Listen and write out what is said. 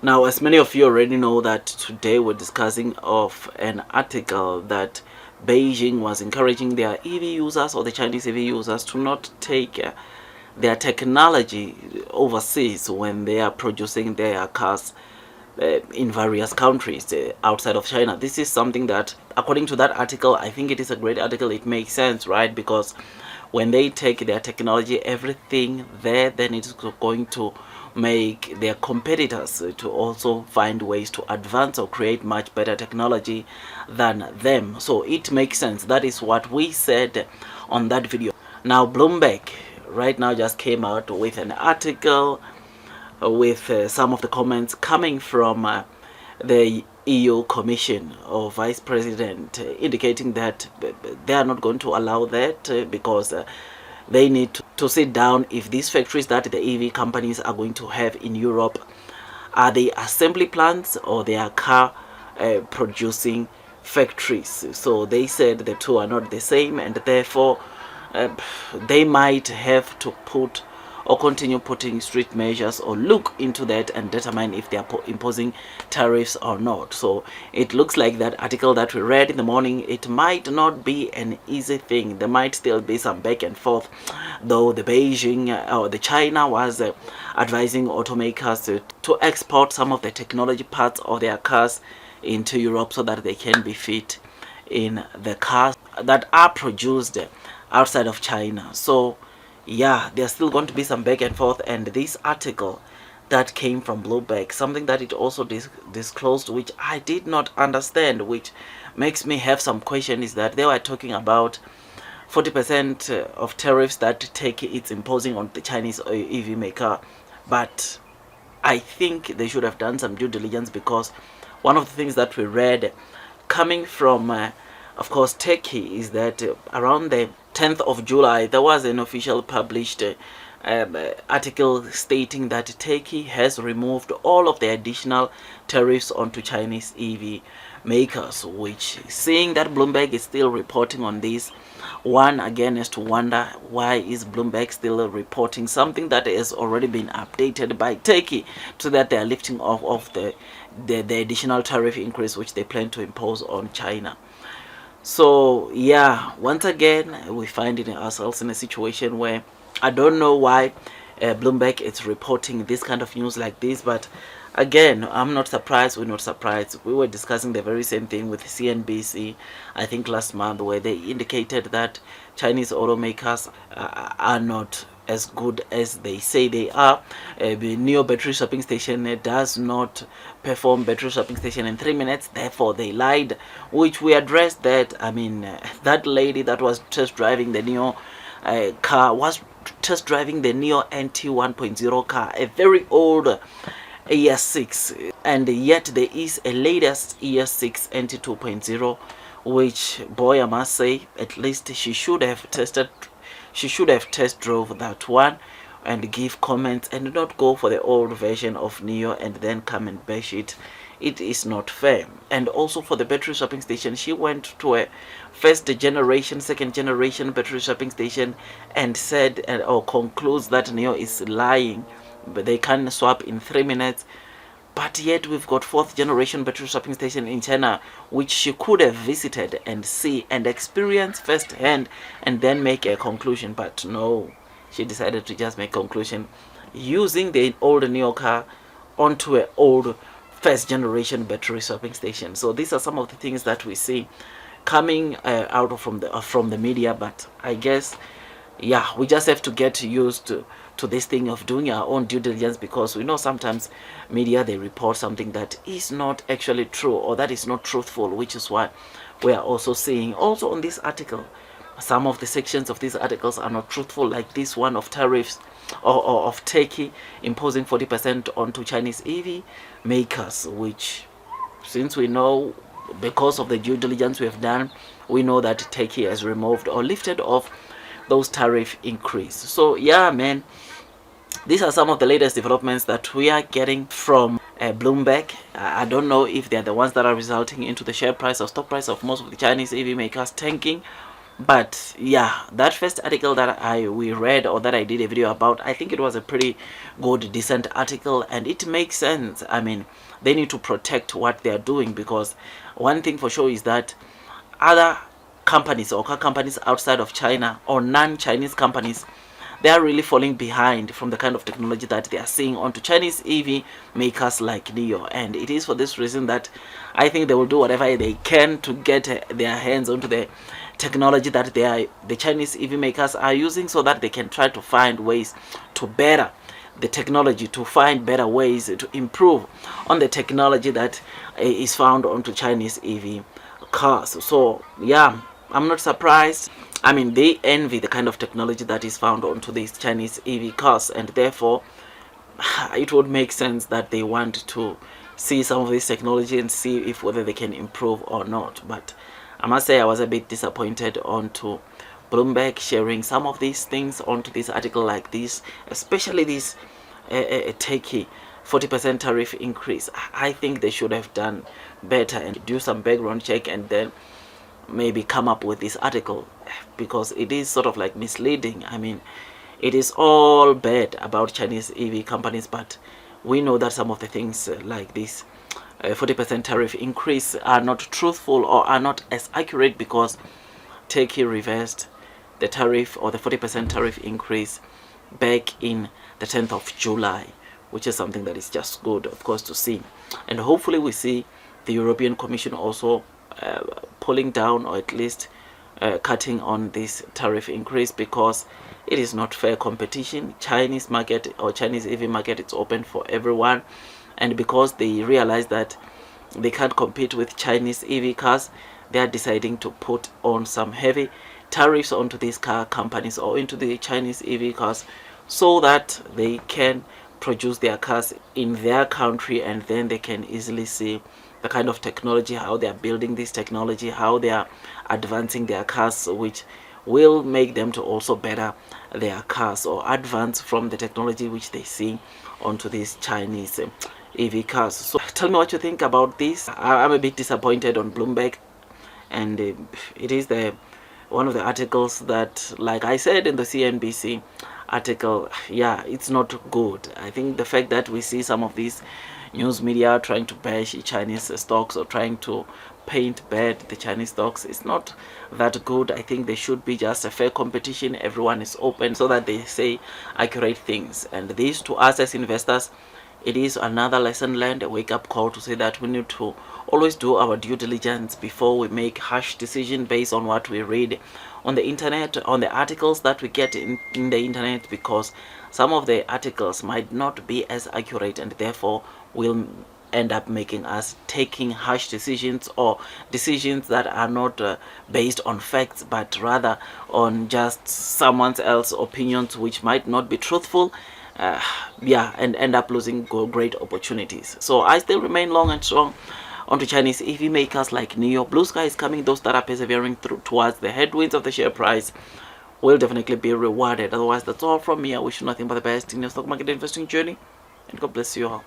Now, as many of you already know, that today we're discussing of an article that Beijing was encouraging their EV users, or the Chinese EV users, to not take their technology overseas when they are producing their cars in various countries outside of China. This is something that, according to that article, I think it is a great article. It makes sense, right? Because when they take their technology, everything there, then it's going to make their competitors to also find ways to advance or create much better technology than them. So it makes sense. That is what we said on that video. Now, Bloomberg right now just came out with an article with some of the comments coming from the EU Commission or Vice President, indicating that they are not going to allow that because they need to sit down if these factories that the EV companies are going to have in Europe, are they assembly plants or they are car producing factories. So they said the two are not the same, and therefore they might have to put or continue putting strict measures or look into that and determine if they are imposing tariffs or not. So it looks like that article that we read in the morning, it might not be an easy thing. There might still be some back and forth, though the Beijing or the China was advising automakers to export some of the technology parts of their cars into Europe so that they can be fit in the cars that are produced outside of China. So yeah, there's still going to be some back and forth, and this article that came from Bloomberg, something that it also disclosed, which I did not understand, which makes me have some question, is that they were talking about 40% of tariffs that Turkey is imposing on the Chinese EV maker. But I think they should have done some due diligence, because one of the things that we read coming from of course Turkey is that around the 10th of July there was an official published article stating that Turkey has removed all of the additional tariffs onto Chinese EV makers, which, seeing that Bloomberg is still reporting on this, one again has to wonder, why is Bloomberg still reporting something that has already been updated by Turkey, so that they are lifting off of the additional tariff increase which they plan to impose on China. So yeah, once again we find ourselves in a situation where I don't know why Bloomberg is reporting this kind of news like this, but again, I'm not surprised. We're not surprised. We were discussing the very same thing with CNBC, I think last month, where they indicated that Chinese automakers are not as good as they say they are. The Nio battery swapping station does not perform battery swapping station in 3 minutes, therefore they lied, which we addressed that. I mean, that lady that was test driving the Nio car was test driving the Nio NT 1.0 car, a very old ES6, and yet there is a latest ES6 NT 2.0, which, boy, I must say, at least she should have test drove that one and give comments, and not go for the old version of Nio and then come and bash it. It is not fair. And also for the battery swapping station, she went to a first generation, second generation battery swapping station and said or concludes that Nio is lying, but they can swap in 3 minutes. But yet we've got fourth generation battery swapping station in China, which she could have visited and see and experience firsthand and then make a conclusion. But no, she decided to just make a conclusion using the old Nio car onto an old first generation battery swapping station. So these are some of the things that we see coming out from the media. But I guess, yeah, we just have to get used to this thing of doing our own due diligence, because we know sometimes media, they report something that is not actually true or that is not truthful, which is why we are also seeing also on this article, some of the sections of these articles are not truthful, like this one of tariffs or of Turkey imposing 40% onto Chinese EV makers, which, since we know, because of the due diligence we have done, we know that Turkey has removed or lifted off those tariff increase. So yeah, man, these are some of the latest developments that we are getting from Bloomberg. I don't know if they are the ones that are resulting into the share price or stock price of most of the Chinese EV makers tanking, But yeah, that first article that we read, or that I did a video about, I think it was a pretty good, decent article, and it makes sense. I mean, they need to protect what they are doing, because one thing for sure is that other companies, or car companies outside of China, or non-Chinese companies, they are really falling behind from the kind of technology that they are seeing onto Chinese EV makers like Nio. And it is for this reason that I think they will do whatever they can to get their hands onto the technology that the Chinese EV makers are using, so that they can try to find ways to better the technology, to find better ways to improve on the technology that is found onto Chinese EV cars. So yeah, I'm not surprised. I mean, they envy the kind of technology that is found onto these Chinese EV cars, and therefore it would make sense that they want to see some of this technology and see if whether they can improve or not. But I must say I was a bit disappointed onto Bloomberg sharing some of these things onto this article like this, especially this Turkey 40% tariff increase. I think they should have done better and do some background check, and then maybe come up with this article, because it is sort of like misleading. I mean, it is all bad about Chinese EV companies, but we know that some of the things like this 40% tariff increase are not truthful, or are not as accurate, because Turkey reversed the tariff, or the 40% tariff increase, back in the 10th of July, which is something that is just good, of course, to see. And hopefully we see the European Commission also pulling down, or at least cutting on this tariff increase, because it is not fair competition. Chinese market, or Chinese EV market, it's open for everyone, and because they realize that they can't compete with Chinese EV cars, they are deciding to put on some heavy tariffs onto these car companies, or into the Chinese EV cars, so that they can produce their cars in their country, and then they can easily see the kind of technology, how they are building this technology, how they are advancing their cars, which will make them to also better their cars, or advance from the technology which they see onto these Chinese EV cars. So tell me what you think about this. I'm a bit disappointed on Bloomberg, and it is one of the articles that, like I said in the CNBC article, yeah, it's not good. I think the fact that we see some of these news media trying to bash Chinese stocks, or trying to paint bad the Chinese stocks, is not that good. I think there should be just a fair competition. Everyone is open, so that they say accurate things. And this, to us as investors, it is another lesson learned, a wake-up call to say that we need to always do our due diligence before we make harsh decisions based on what we read on the internet, on the articles that we get in the internet, because some of the articles might not be as accurate, and therefore will end up making us taking harsh decisions, or decisions that are not based on facts, but rather on just someone else's opinions, which might not be truthful. Yeah, and end up losing great opportunities. So I still remain long and strong onto Chinese EV makers like Nio. Blue sky is coming. Those that are persevering through towards the headwinds of the share price will definitely be rewarded. Otherwise, that's all from me. I wish you nothing but the best in your stock market investing journey, and God bless you all.